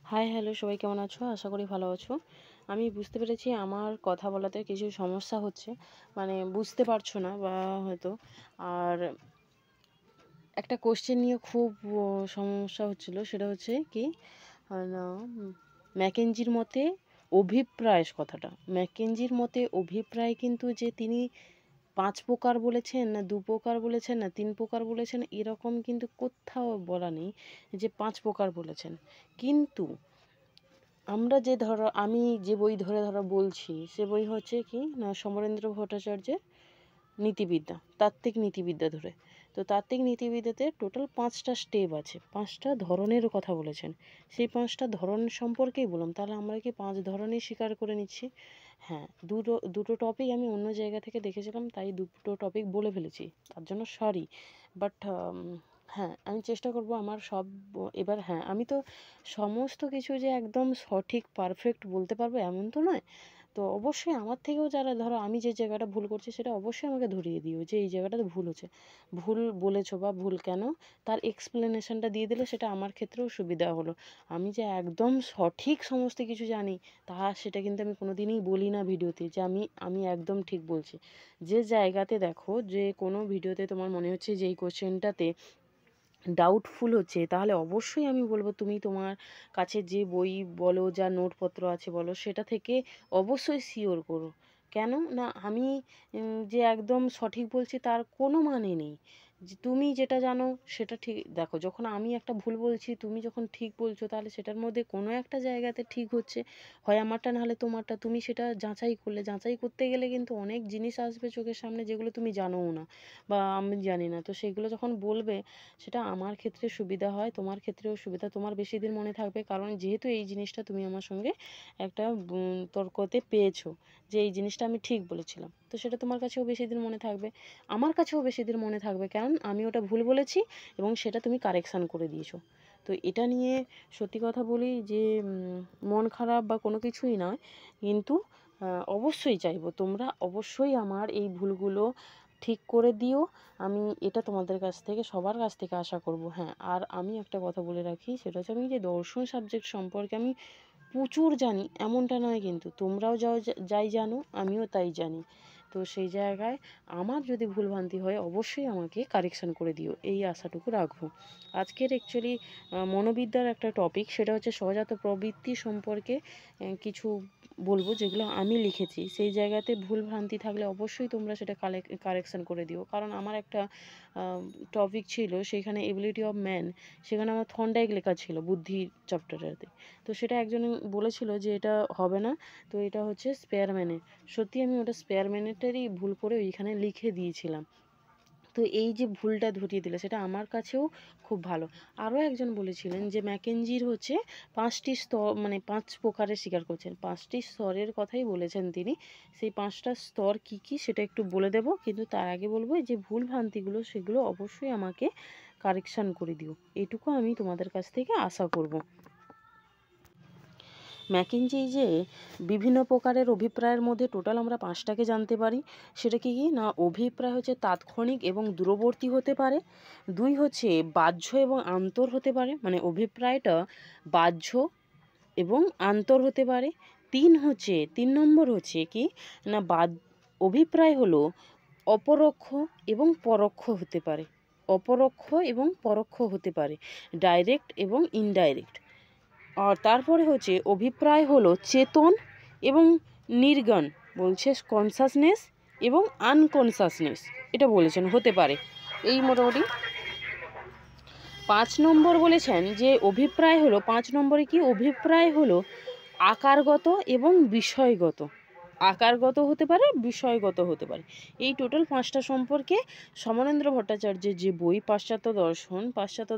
Hi hello, সবাই কেমন আছো? আশা করি ভালো আছো। আমি বুঝতে পেরেছি আমার কথা বলাতে কিছু সমস্যা হচ্ছে। মানে বুঝতে পারছো না বা হয়তো। আর একটা কোয়েশ্চেন নিয়ে খুব সমস্যা হচ্ছিল, সেটা হচ্ছে কি না, ম্যাকেঞ্জির মতে অভিপ্রায় কথাটা। ম্যাকেঞ্জির মতে অভিপ্রায় কিন্তু যে তিনি ৫ প্রকার বলেছেন না ২ প্রকার বলেছেন না ৩ প্রকার বলেছেন, এরকম কিন্তু কোথাও বলা নেই যে ৫ প্রকার বলেছেন। কিন্তু আমরা আমি যে বই ধরো বলছি, সে বই হচ্ছে কি না সমরেন্দ্র ভট্টাচার্যের নীতিবিদ্যা, তাত্ত্বিক নীতিবিদ্যা ধরে। তো তাত্ত্বিক নীতিবিদ্যাতে টোটাল ৫টা স্টেপ আছে, ৫টা ধরনের কথা বলেছেন। সেই ৫টা ধরন সম্পর্কেই বললাম। তাহলে আমরা কি ৫ ধরনেই স্বীকার করে নিচ্ছি? হ্যাঁ, দুটো টপিক আমি অন্য জায়গা থেকে দেখেছিলাম, তাই দুটো টপিক বলে ফেলেছি, তার জন্য সরি। বাট হ্যাঁ, আমি চেষ্টা করব আমার সব। এবার হ্যাঁ, আমি তো সমস্ত কিছু যে একদম সঠিক পারফেক্ট বলতে পারবো এমন তো নয়। তো অবশ্যই আমার থেকেও যারা ধরো আমি যে জায়গাটা ভুল করছি সেটা অবশ্যই আমাকে ধরিয়ে দিও যে এই জায়গাটাতে ভুল হচ্ছে, ভুল বলেছো বা ভুল কেন, তার এক্সপ্লেনেশনটা দিয়ে দিলে সেটা আমার ক্ষেত্রেও সুবিধা হলো। আমি যে একদম সঠিক সমস্ত কিছু জানি সেটা কিন্তু আমি কোনো দিনই বলি না ভিডিওতে যে আমি একদম ঠিক বলছি। যে জায়গাতে দেখো যে কোনো ভিডিওতে তোমার মনে হচ্ছে যে এই কোশ্চেনটাতে ডাউটফুল হচ্ছে, তাহলে অবশ্যই আমি বলবো তুমি তোমার কাছে যে বই বলো, যা নোটপত্র আছে বলো, সেটা থেকে অবশ্যই শিওর করো। কেন না, আমি যে একদম সঠিক বলছি তার কোনো মানে নেই। যে তুমি যেটা জানো সেটা ঠিক, দেখো যখন আমি একটা ভুল বলছি তুমি যখন ঠিক বলছো, তাহলে সেটার মধ্যে কোনো একটা জায়গাতে ঠিক হচ্ছে, হয় আমারটা নাহলে তোমারটা। তুমি সেটা যাচাই করলে, যাচাই করতে গেলে কিন্তু অনেক জিনিস আসবে চোখের সামনে যেগুলো তুমি জানোও না বা আমি জানি না। তো সেগুলো যখন বলবে, সেটা আমার ক্ষেত্রে সুবিধা হয়, তোমার ক্ষেত্রেও সুবিধা, তোমার বেশি দিন মনে থাকবে। কারণ যেহেতু এই জিনিসটা তুমি আমার সঙ্গে একটা তর্কতে পেয়েছো যে এই জিনিসটা আমি ঠিক বলেছিলাম, তো সেটা তোমার কাছেও বেশি দিন মনে থাকবে, আমার কাছেও বেশি দিন মনে থাকবে, কারণ আমি ওটা ভুল বলেছি এবং সেটা তুমি কারেকশান করে দিয়েছো। তো এটা নিয়ে সত্যি কথা বলি যে মন খারাপ বা কোনো কিছুই নয়, কিন্তু অবশ্যই চাইবো তোমরা অবশ্যই আমার এই ভুলগুলো ঠিক করে দিও। আমি এটা তোমাদের কাছ থেকে, সবার কাছ থেকে আশা করব। হ্যাঁ, আর আমি একটা কথা বলে রাখি, সেটা হচ্ছে আমি যে দর্শন সাবজেক্ট সম্পর্কে আমি প্রচুর জানি এমনটা নয়, কিন্তু তোমরাও যাই জানো আমিও তাই জানি। তো সেই জায়গায় আমার যদি ভুলভ্রান্তি হয় অবশ্যই আমাকে কারেকশান করে দিও, এই আশাটুকু রাখবো। আজকের অ্যাকচুয়ালি মনোবিদ্যার একটা টপিক, সেটা হচ্ছে সহজাত প্রবৃত্তি সম্পর্কে কিছু বলবো যেগুলো আমি লিখেছি। সেই জায়গাতে ভুলভ্রান্তি থাকলে অবশ্যই তোমরা সেটা কারেকশান করে দিও। কারণ আমার একটা টপিক ছিল সেখানে এবিলিটি অফ ম্যান, সেখানে আমার থর্নডাইক লেখা ছিল বুদ্ধির চ্যাপ্টারটাতে। তো সেটা একজন বলেছিল যে এটা হবে না, তো এটা হচ্ছে স্পেয়ারম্যানের। সত্যি আমি ওটা স্পেয়ারম্যানেরটারই ভুল করে ওইখানে লিখে দিয়েছিলাম। তো এই যে ভুলটা ধরিয়ে দিল সেটা আমার কাছেও খুব ভালো। আরও একজন বলেছিলেন যে ম্যাকেঞ্জির হচ্ছে 5টি স্তর, মানে 5 প্রকারের স্বীকার করছেন, 5টি স্তরের কথাই বলেছেন তিনি। সেই 5টা স্তর কি কি সেটা একটু বলে দেব, কিন্তু তার আগে বলবো যে ভুল ভ্রান্তিগুলো সেগুলো অবশ্যই আমাকে কারেকশান করে দিও, এটুকু আমি তোমাদের কাছ থেকে আশা করব। ম্যাকেঞ্জি যে বিভিন্ন প্রকারের অভিপ্রায়ের মধ্যে টোটাল আমরা 5টাকে জানতে পারি। সেটা কি কি না, অভিপ্রায় হচ্ছে তাৎক্ষণিক এবং দূরবর্তী হতে পারে। 2 হচ্ছে বাহ্য এবং আন্তর হতে পারে, মানে অভিপ্রায়টা বাহ্য এবং আন্তর হতে পারে। 3 নম্বর হচ্ছে কি না, অভিপ্রায় হলো অপরোক্ষ এবং পরোক্ষ হতে পারে, অপরোক্ষ এবং পরোক্ষ হতে পারে, ডাইরেক্ট এবং ইনডাইরেক্ট। আর তারপরে হচ্ছে অভিপ্রায় হলো চেতন এবং নির্গণ, বলছে কনসাসনেস এবং আনকনসাসনেস, এটা বলেছেন হতে পারে। এই মোটামুটি 5 নম্বর বলেছেন যে অভিপ্রায় হলো, 5 নম্বরে কি অভিপ্রায় হলো আকারগত এবং বিষয়গত, আকারগত হতে পারে, বিষয়গত হতে পারে। এই টোটাল 5টা সম্পর্কে সমরেন্দ্র ভট্টাচার্যের যে বই পাশ্চাত্য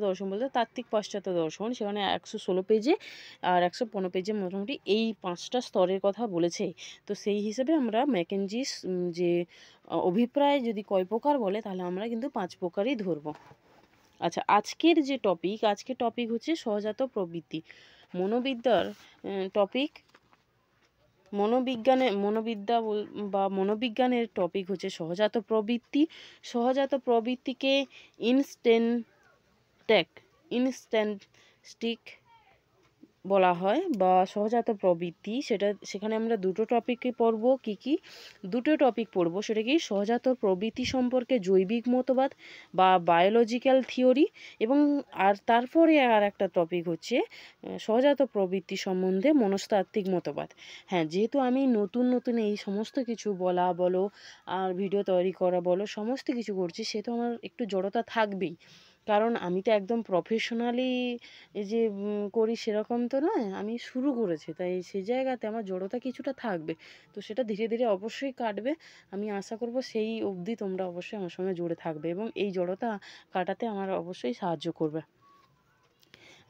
দর্শন বলতে তাত্ত্বিক পাশ্চাত্য দর্শন, সেখানে 116 পেজে আর 115 পেজে মোটামুটি এই 5টা স্তরের কথা বলেছে। তো সেই হিসেবে আমরা ম্যাকেঞ্জিস যে অভিপ্রায় যদি কয় প্রকার বলে, তাহলে আমরা কিন্তু 5 প্রকারই ধরবো। আচ্ছা, আজকের টপিক হচ্ছে সহজাত প্রবৃত্তি, মনোবিদ্যার টপিক। মনোবিজ্ঞানের টপিক হচ্ছে সহজাত প্রবৃত্তি। সহজাত প্রবৃত্তিকে ইনস্ট্যান্টিক বলা হয় বা সহজাত প্রবৃত্তি, সেখানে আমরা দুটো টপিকে পড়ব। কি দুটো টপিক পড়ব, সেটা কি সহজাত প্রবৃত্তি সম্পর্কে জৈবিক মতবাদ বা বায়োলজিক্যাল থিওরি, এবং তারপরে আর একটা টপিক হচ্ছে সহজাত প্রবৃত্তি সম্বন্ধে মনস্তাত্ত্বিক মতবাদ। হ্যাঁ, যেহেতু আমি নতুন নতুন এই সমস্ত কিছু বলো আর ভিডিও তৈরি করা বলো সমস্ত কিছু করছি, সেহেতু আমার একটু জড়তা থাকবেই। কারণ আমি তো একদম প্রফেশনালি এই যে করি সেরকম তো নয়, আমি শুরু করেছি, তাই সেই জায়গাতে আমার জড়তা কিছুটা থাকবে। তো সেটা ধীরে ধীরে অবশ্যই কাটবে। আমি আশা করব সেই অবধি তোমরা অবশ্যই আমার সঙ্গে জুড়ে থাকবে এবং এই জড়তা কাটাতে আমার অবশ্যই সাহায্য করবে।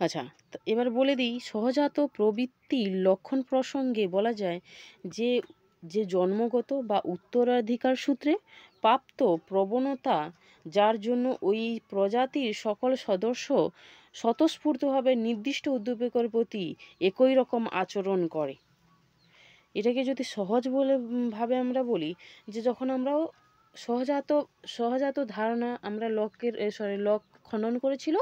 আচ্ছা, তো এবার বলে দিই, সহজাত প্রবৃত্তির লক্ষণ প্রসঙ্গে বলা যায় যে যে জন্মগত বা উত্তরাধিকার সূত্রে প্রাপ্ত প্রবণতা, যার জন্য ওই প্রজাতির সকল সদস্য স্বতঃস্ফূর্তভাবে নির্দিষ্ট উদ্দীপকের প্রতি একই রকম আচরণ করে। এটাকে যদি সহজ ভাবে আমরা বলি, যে যখন আমরা সহজাত সহজাত ধারণা আমরা লক খনন করেছিল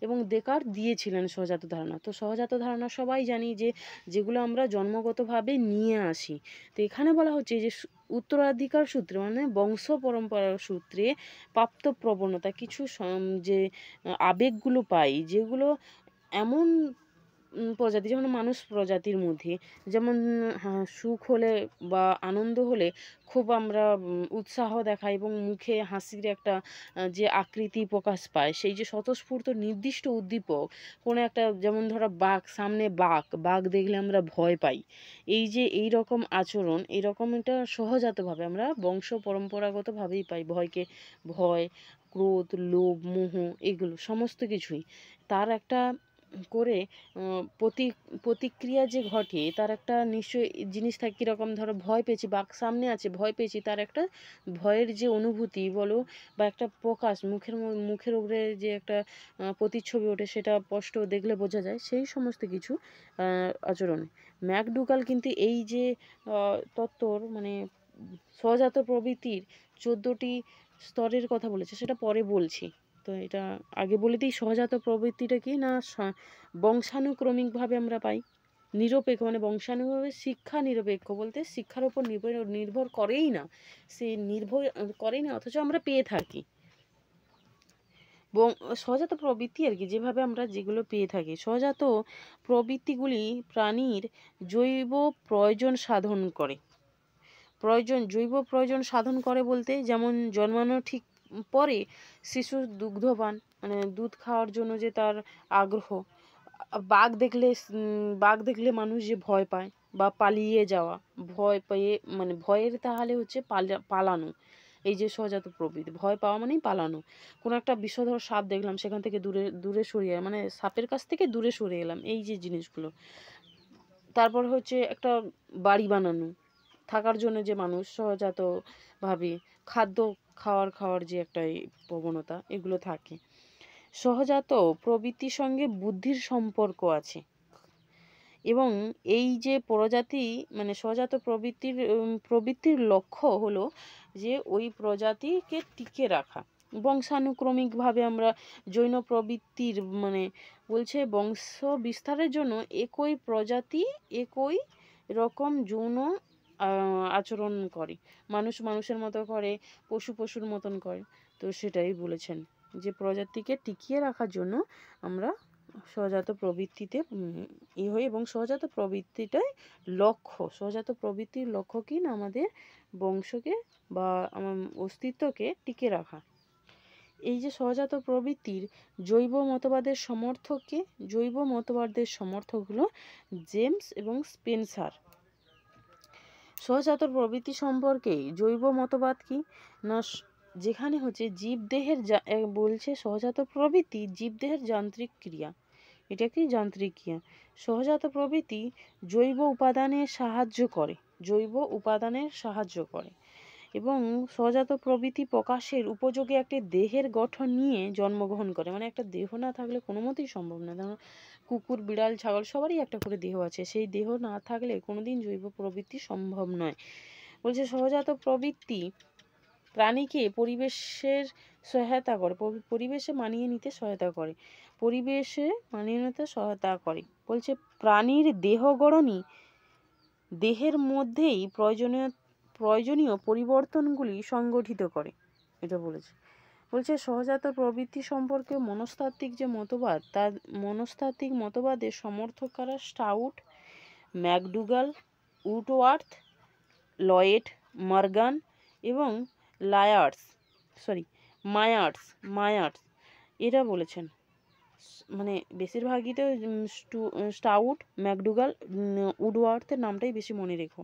এবং ডেকার্ট দিয়েছিলেন সহজাত ধারণা। তো সহজাত ধারণা সবাই জানি যে যেগুলো আমরা জন্মগতভাবে নিয়ে আসি। তো এখানে বলা হচ্ছে যে উত্তরাধিকার সূত্রে মানে বংশ পরম্পরার সূত্রে প্রাপ্ত প্রবণতা, কিছু যে আবেগগুলো পাই, যেগুলো এমন প্রজাতি, যেমন মানুষ প্রজাতির মধ্যে যেমন সুখ হলে বা আনন্দ হলে খুব আমরা উৎসাহ দেখাই এবং মুখে হাসির একটা যে আকৃতি প্রকাশ পায়, সেই যে স্বতঃস্ফূর্ত নির্দিষ্ট উদ্দীপক, কোনো একটা, যেমন ধরো সামনে বাঘ দেখলে আমরা ভয় পাই, এই যে এই রকম আচরণ, এইরকম এটা সহজাতভাবে আমরা বংশ পরম্পরাগতভাবেই পাই। ভয়, ক্রোধ, লোভ, মোহ, এগুলো সমস্ত কিছুই তার একটা করে প্রতিক্রিয়া যে ঘটে, তার একটা নিশ্চয়ই জিনিস থাকে। কীরকম ধরো ভয় পেয়েছি, বাঘ সামনে আছে, ভয় পেয়েছি, তার একটা ভয়ের যে অনুভূতি বলো বা একটা প্রকাশ মুখের উপরে যে একটা প্রতিচ্ছবি ওঠে, সেটা স্পষ্ট দেখলে বোঝা যায়, সেই সমস্ত কিছু আচরণে ম্যাকডুগাল কিন্তু এই যে তত্ত্বর মানে সহজাত প্রবৃত্তির 14টি স্তরের কথা বলেছে, সেটা পরে বলছি। তো এটা আগে বলে দিই, সহজাত প্রবৃত্তিটা কি না, বংশানুক্রমিকভাবে আমরা পাই। নিরপেক্ষ মানে বংশানুক্রমিক, শিক্ষা নিরপেক্ষ বলতে শিক্ষার উপর নির্ভর করেই না, সে নির্ভর করেই না, অথচ আমরা পেয়ে থাকি। সহজাত প্রবৃত্তি আর কি, যেভাবে আমরা যেগুলো পেয়ে থাকি, সহজাত প্রবৃত্তিগুলি প্রাণীর জৈব প্রয়োজন সাধন করে। জৈব প্রয়োজন সাধন করে বলতে, যেমন জন্মানোর ঠিক পরে শিশুর দুগ্ধপান মানে দুধ খাওয়ার জন্য যে তার আগ্রহ, বাঘ দেখলে মানুষ যে ভয় পায় বা পালিয়ে যাওয়া, ভয় পেয়ে মানে ভয়ের তাহলে হচ্ছে পালানো, এই যে সহজাত প্রবৃত্তি, ভয় পাওয়া মানেই পালানো। কোনো একটা বিষধর সাপ দেখলাম, সেখান থেকে দূরে সরিয়ে, মানে সাপের কাছ থেকে দূরে সরে এলাম, এই যে জিনিসগুলো। তারপর হচ্ছে একটা বাড়ি বানানো, থাকার জন্য যে মানুষ সহজাতভাবে খাদ্য খাওয়ার যে একটা প্রবণতা, এগুলো থাকে। সহজাত প্রবৃত্তির সঙ্গে বুদ্ধির সম্পর্ক আছে এবং এই যে প্রজাতি মানে সহজাত প্রবৃত্তির লক্ষ্য হলো যে ওই প্রজাতিকে টিকে রাখা। বংশানুক্রমিকভাবে আমরা জৈন প্রবৃত্তির মানে বলছে বংশ বিস্তারের জন্য একই প্রজাতি একই রকম যৌন আচরণ করে, মানুষের মতো করে, পশুর মতন করে। তো সেটাই বলেছেন যে প্রজাতিকে টিকিয়ে রাখার জন্য আমরা সহজাত প্রবৃত্তিতে হই এবং সহজাত প্রবৃত্তিটাই সহজাত প্রবৃত্তির লক্ষ্য কি না, আমাদের বংশকে বা আমার অস্তিত্বকে টিকে রাখা। এই যে সহজাত প্রবৃত্তির জৈব মতবাদের সমর্থক হলো জেমস এবং স্পেন্সার। সহজাত প্রবৃত্তি সম্পর্কে জৈব মতবাদ কি না, যেখানে হচ্ছে জীবদেহের বলছে সহজাত প্রবৃত্তি জীবদেহের যান্ত্রিক ক্রিয়া। এটা কি যান্ত্রিক ক্রিয়া? সহজাত প্রবৃত্তি জৈব উপাদানের সাহায্য করে এবং সহজাত প্রবৃত্তি প্রকাশের উপযোগী একটি দেহের গঠন নিয়ে জন্মগ্রহণ করে। মানে একটা দেহ না থাকলে কোনো মতেই সম্ভব না। ধরো কুকুর, বিড়াল, ছাগল সবারই একটা করে দেহ আছে, সেই দেহ না থাকলে কোনোদিন জৈব প্রবৃত্তি সম্ভব নয়। বলছে সহজাত প্রবৃত্তি প্রাণীকে পরিবেশে মানিয়ে নিতে সহায়তা করে। পরিবেশে মানিয়ে নিতে সহায়তা করে। বলছে প্রাণীর দেহ গড়নই দেহের মধ্যেই প্রয়োজনীয় পরিবর্তনগুলি সংগঠিত করে, এটা বলেছে। বলছে সহজাত প্রবৃত্তি সম্পর্কে মনস্তাত্ত্বিক যে মতবাদ, তার মনস্তাত্ত্বিক মতবাদের সমর্থকরা stout, McDougall, Woodworth, Lloyd, Morgan এবং মায়ার্স এরা বলেছেন। মানে বেশিরভাগই তো স্টাউট, ম্যাকডুগাল, উডওয়ার্থের নামটাই বেশি মনে রেখো।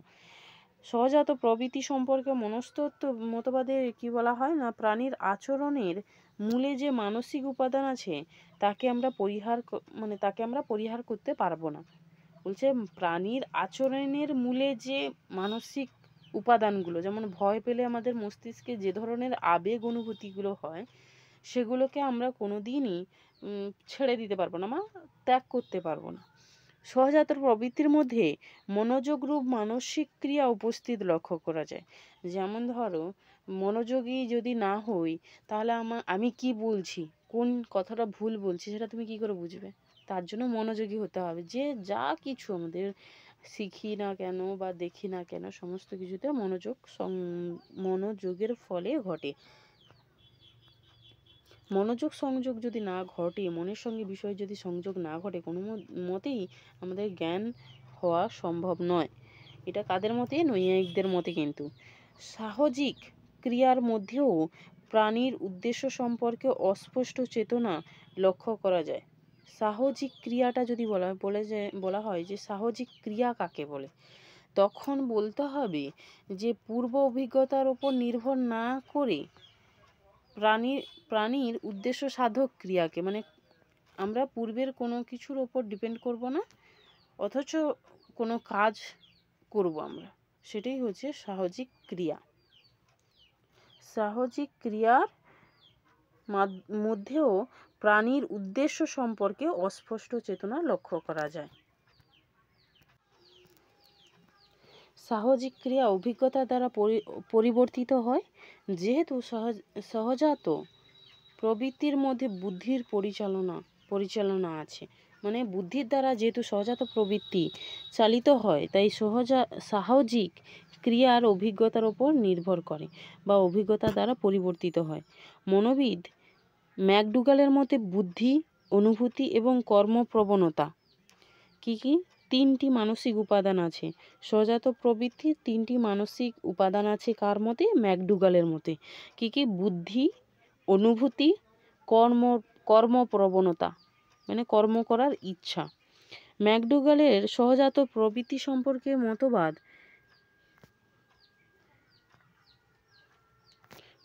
সহজাত প্রবৃত্তি সম্পর্কে মনস্তত্ত্ব মতবাদে কি বলা হয় না, প্রাণীর আচরণের মূলে যে মানসিক উপাদান আছে তাকে আমরা পরিহার করতে পারবো না। বলছে প্রাণীর আচরণের মূলে যে মানসিক উপাদানগুলো, যেমন ভয় পেলে আমাদের মস্তিষ্কে যে ধরনের আবেগ অনুভূতিগুলো হয় সেগুলোকে আমরা কোনোদিনই ছেড়ে দিতে পারবো না বা ত্যাগ করতে পারবো না। সহজাত প্রবৃত্তির মধ্যে মনোযোগ রূপ মানসিক ক্রিয়া উপস্থিত লক্ষ্য করা যায়। যেমন ধরো মনোযোগী যদি না হই তাহলে আমি কি বলছি, কোন কথাটা ভুল বলছি সেটা তুমি কি করে বুঝবে? তার জন্য মনোযোগী হতে হবে। যে যা কিছু আমাদের শিখি না কেন বা দেখি না কেন সমস্ত কিছুতে মনোযোগের ফলে ঘটে। মনোযোগ সংযোগ যদি না ঘটে, মনের সঙ্গে বিষয় যদি সংযোগ না ঘটে, কোনো মতেই আমাদের জ্ঞান হওয়া সম্ভব নয়। এটা কাদের মতে? নৈয়ায়িকদের মতে। কিন্তু সাহজিক ক্রিয়ার মধ্যেও প্রাণীর উদ্দেশ্য সম্পর্কে অস্পষ্ট চেতনা লক্ষ্য করা যায়। সাহজিক ক্রিয়াটা যদি বলা হয় যে সাহজিক ক্রিয়া কাকে বলে, তখন বলতে হবে যে পূর্ব অভিজ্ঞতার উপর নির্ভর না করে প্রাণীর উদ্দেশ্য সাধক ক্রিয়াকে, মানে আমরা পূর্বের কোনো কিছুর ওপর ডিপেন্ড করব না, অথচ কোনো কাজ করব আমরা, সেটাই হচ্ছে সাহজিক ক্রিয়া। সাহজিক ক্রিয়ার মধ্যেও প্রাণীর উদ্দেশ্য সম্পর্কে অস্পষ্ট চেতনা লক্ষ্য করা যায়। সাহজিক ক্রিয়া অভিজ্ঞতা দ্বারা পরিবর্তিত হয়। যেহেতু সহজাত প্রবৃত্তির মধ্যে বুদ্ধির পরিচালনা আছে, মানে বুদ্ধির দ্বারা যেহেতু সহজাত প্রবৃত্তি চালিত হয়, তাই সাহজিক ক্রিয়ার অভিজ্ঞতার উপর নির্ভর করে বা অভিজ্ঞতা দ্বারা পরিবর্তিত হয়। মনোবিদ ম্যাকডুগালের মতে বুদ্ধি, অনুভূতি এবং কর্মপ্রবণতা কি তিনটি মানসিক উপাদান আছে। সহজাত প্রবৃত্তির তিনটি মানসিক উপাদান আছে কার মতে? ম্যাকডুগালের মতে। কি বুদ্ধি, অনুভূতি, কর্মপ্রবণতা, মানে কর্ম করার ইচ্ছা। ম্যাকডুগালের সহজাত প্রবৃত্তি সম্পর্কে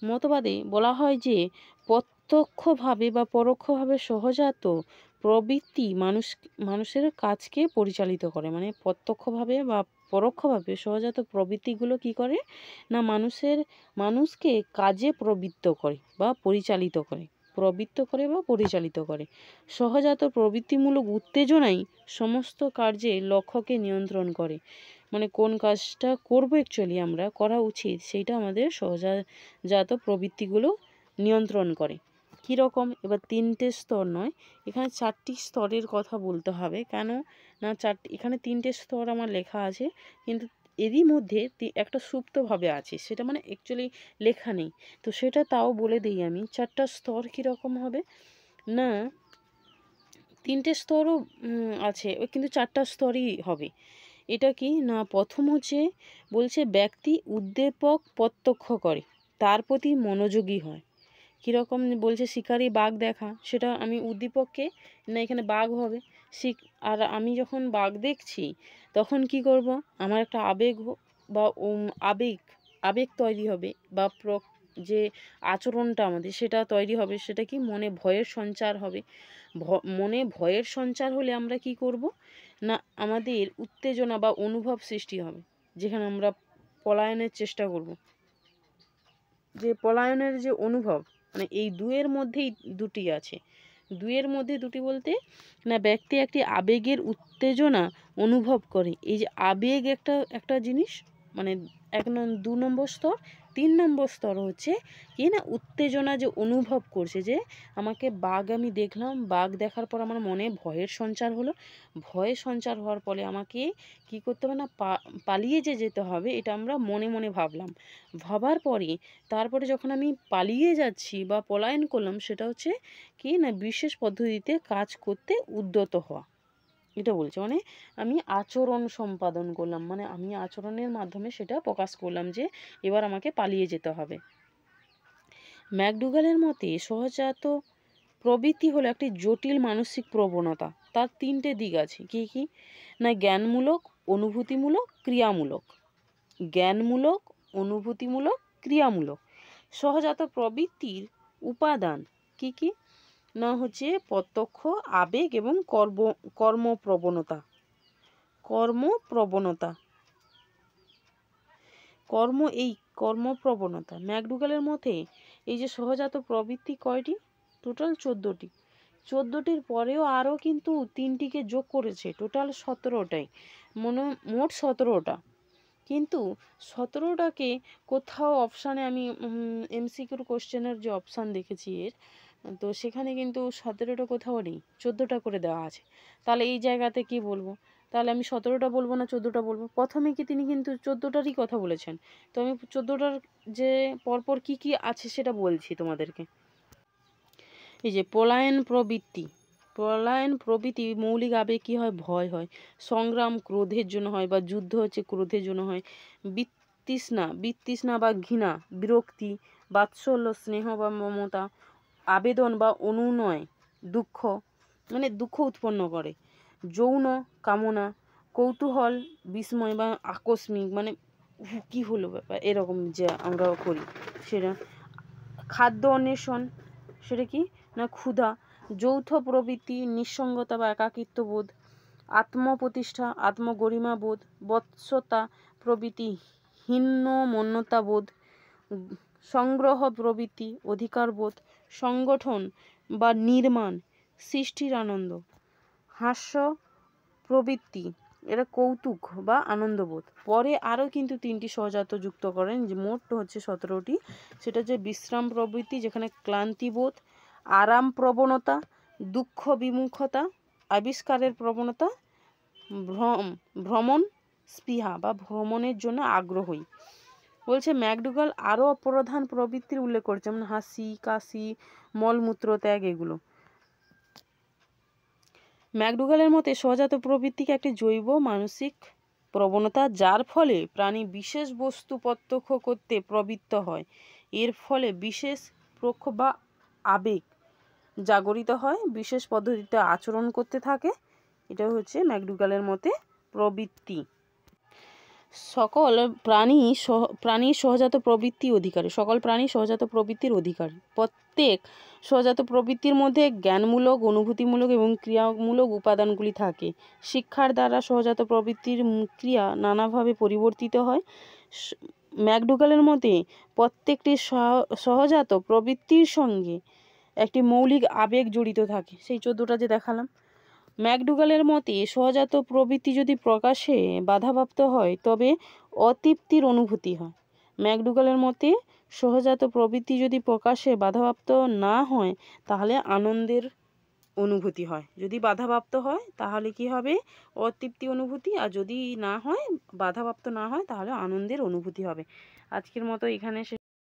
মতবাদে বলা হয় যে প্রত্যক্ষভাবে বা পরোক্ষভাবে সহজাত প্রবৃত্তি মানুষের কাজকে পরিচালিত করে। মানে প্রত্যক্ষভাবে বা পরোক্ষভাবে সহজাত প্রবৃত্তিগুলো কি করে না, মানুষকে কাজে প্রবৃত্ত করে বা পরিচালিত করে। সহজাত প্রবৃত্তিমূলক উত্তেজনাই সমস্ত কার্যে লক্ষ্যকে নিয়ন্ত্রণ করে। মানে কোন কাজটা করবো অ্যাকচুয়ালি আমরা করা উচিত, সেইটা আমাদের সহজাত প্রবৃত্তিগুলো নিয়ন্ত্রণ করে। কীরকম? এবার তিনটে স্তর নয়, এখানে 4টি স্তরের কথা বলতে হবে। কেন না এখানে 3টে স্তর আমার লেখা আছে, কিন্তু এরই মধ্যে একটা সুপ্তভাবে আছে, সেটা মানে অ্যাকচুয়ালি লেখা নেই, তো সেটা তাও বলে দিই আমি। 4টা স্তর কীরকম হবে না, 3টে স্তরও আছে কিন্তু 4টা স্তরই হবে। এটা কি না, প্রথম বলছে ব্যক্তি উদ্দীপক প্রত্যক্ষ করে, তার প্রতি মনোযোগী হয়। কীরকম বলছে? শিকারি বাঘ দেখা, সেটা আমি উদ্দীপককে না, এখানে বাঘ হবে। আর আমি যখন বাঘ দেখছি তখন কি করব, আমার একটা আবেগ বা আবেগ তৈরি হবে, বা যে আচরণটা আমাদের সেটা তৈরি হবে। সেটা কি, মনে ভয়ের সঞ্চার হবে। মনে ভয়ের সঞ্চার হলে আমরা কি করব না, আমাদের উত্তেজনা বা অনুভব সৃষ্টি হবে, যেখানে আমরা পলায়নের চেষ্টা করব। যে পলায়নের যে অনুভব, মানে এই দুয়ের মধ্যেই দুটি আছে। দুয়ের মধ্যে দুটি বলতে না, ব্যক্তি একটি আবেগের উত্তেজনা অনুভব করে। এই যে আবেগ একটা জিনিস, মানে 2 নম্বর স্তর, 3 নম্বর স্তর হচ্ছে কি না, উত্তেজনা যে অনুভব করছে, যে আমাকে বাঘ আমি দেখলাম, বাঘ দেখার পর আমার মনে ভয়ের সঞ্চার হলো, ভয়ের সঞ্চার হওয়ার ফলে আমাকে কি করতে হবে না, পালিয়ে যে যেতে হবে, এটা আমরা মনে মনে ভাবলাম। ভাবার পরে তারপরে যখন আমি পালিয়ে যাচ্ছি বা পলায়ন করলাম, সেটা হচ্ছে কি না, বিশেষ পদ্ধতিতে কাজ করতে উদ্যত হওয়া, এটা বলছে। মানে আমি আচরণ সম্পাদন করলাম, মানে আমি আচরণের মাধ্যমে সেটা প্রকাশ করলাম যে এবার আমাকে পালিয়ে যেতে হবে। ম্যাকডুগালের মতে সহজাত প্রবৃত্তি হলো একটি জটিল মানসিক প্রবণতা। তার 3টে দিক আছে। কি কি না, জ্ঞানমূলক, অনুভূতিমূলক, ক্রিয়ামূলক। জ্ঞানমূলক, অনুভূতিমূলক, ক্রিয়ামূলক। সহজাত প্রবৃত্তির উপাদান কি কি না হচ্ছে প্রত্যক্ষ, আবেগ এবং কর্মপ্রবণতা। এই কর্মপ্রবণতা ম্যাকডুগালের মতে এই যে সহজাত প্রবৃত্তি কয়টি, টোটাল 14টি। 14টির পরেও আরও কিন্তু 3টিকে যোগ করেছে, টোটাল 17টাই, মোট 17টা। কিন্তু 17টাকে কোথাও অপশানে আমি এমসিকিউর কোশ্চেনের যে অপশান দেখেছি এর, তো সেখানে কিন্তু 17টা কোথাও নেই, 14টা করে দেওয়া আছে। তাহলে এই জায়গাতে কি বলবো, তাহলে আমি 17টা বলবো না 14টা বলবো? প্রথমে কি তিনি কিন্তু 14টারই কথা বলেছেন, তো আমি 14টার যে পরপর কি কি আছে সেটা বলছি তোমাদেরকে। এই যে পলায়ন প্রবৃত্তি মৌলিক আবেগ কী হয়, ভয় হয়। সংগ্রাম ক্রোধের জন্য হয়, বা যুদ্ধ হচ্ছে ক্রোধের জন্য হয়। বিতৃষ্ণা বা ঘৃণা, বিরক্তি, বাৎসল্য স্নেহ বা মমতা, আবেদন বা অনুনয় দুঃখ, মানে দুঃখ উৎপন্ন করে। যৌন কামনা, কৌতূহল, বিস্ময় বা আকস্মিক, মানে কী হলো ব্যাপার, এরকম যে আমরা করি সেটা। খাদ্য অন্বেষণ, সেটা কি না ক্ষুধা। যৌথ প্রবৃত্তি, নিঃসঙ্গতা বা একাকিত্ববোধ। আত্মপ্রতিষ্ঠা, আত্মগরিমা বোধ। বৎসতা প্রবৃত্তি, হীনমন্যতাবোধ। সংগ্রহ প্রবৃত্তি, অধিকারবোধ। সংগঠন বা নির্মাণ, সৃষ্টির আনন্দ। হাস্য প্রবৃত্তি, এটা কৌতুক বা আনন্দবোধ। পরে আরও কিন্তু 3টি সহজাত যুক্ত করেন, যে মোট হচ্ছে 17টি। সেটা হচ্ছে বিশ্রাম প্রবৃত্তি, যেখানে ক্লান্তিবোধ, আরাম প্রবণতা, দুঃখ বিমুখতা, আবিষ্কারের প্রবণতা, ভ্রমণ স্পৃহা বা ভ্রমণের জন্য আগ্রহী। বলছে ম্যাকডুগাল আরও প্রধান প্রবৃত্তির উল্লেখ করছে, যেমন হাসি, কাশি, মলমূত্র ত্যাগ, এগুলো। ম্যাকডুগালের মতে সহজাত প্রবৃত্তিকে একটি জৈব মানসিক প্রবণতা, যার ফলে প্রাণী বিশেষ বস্তু প্রত্যক্ষ করতে প্রবৃত্ত হয়। এর ফলে বিশেষ প্রক্ষ বা আবেগ জাগরিত হয়, বিশেষ পদ্ধতিতে আচরণ করতে থাকে। এটা হচ্ছে ম্যাকডুগালের মতে প্রবৃত্তি। সকল প্রাণী সহজাত প্রবৃত্তির অধিকারী। প্রত্যেক সহজাত প্রবৃত্তির মধ্যে জ্ঞানমূলক, অনুভূতিমূলক এবং ক্রিয়ামূলক উপাদানগুলি থাকে। শিক্ষার দ্বারা সহজাত প্রবৃত্তির ক্রিয়া নানাভাবে পরিবর্তিত হয়। ম্যাকডুগালের মতে প্রত্যেকটি সহজাত প্রবৃত্তির সঙ্গে একটি মৌলিক আবেগ জড়িত থাকে, সেই 14টা যে দেখালাম। ম্যাকডুগালের মতে সহজাত প্রবৃত্তি যদি প্রকাশে বাধাপ্রাপ্ত হয় তবে অতৃপ্তির অনুভূতি হয়। ম্যাকডুগালের মতে সহজাত প্রবৃত্তি যদি প্রকাশে বাধাপ্রাপ্ত না হয় তাহলে আনন্দের অনুভূতি হয়। যদি বাধাপ্রাপ্ত হয় তাহলে কি হবে, অতৃপ্তি অনুভূতি, আর যদি না হয়, বাধাপ্রাপ্ত না হয়, তাহলে আনন্দের অনুভূতি হবে। আজকের মতো এখানে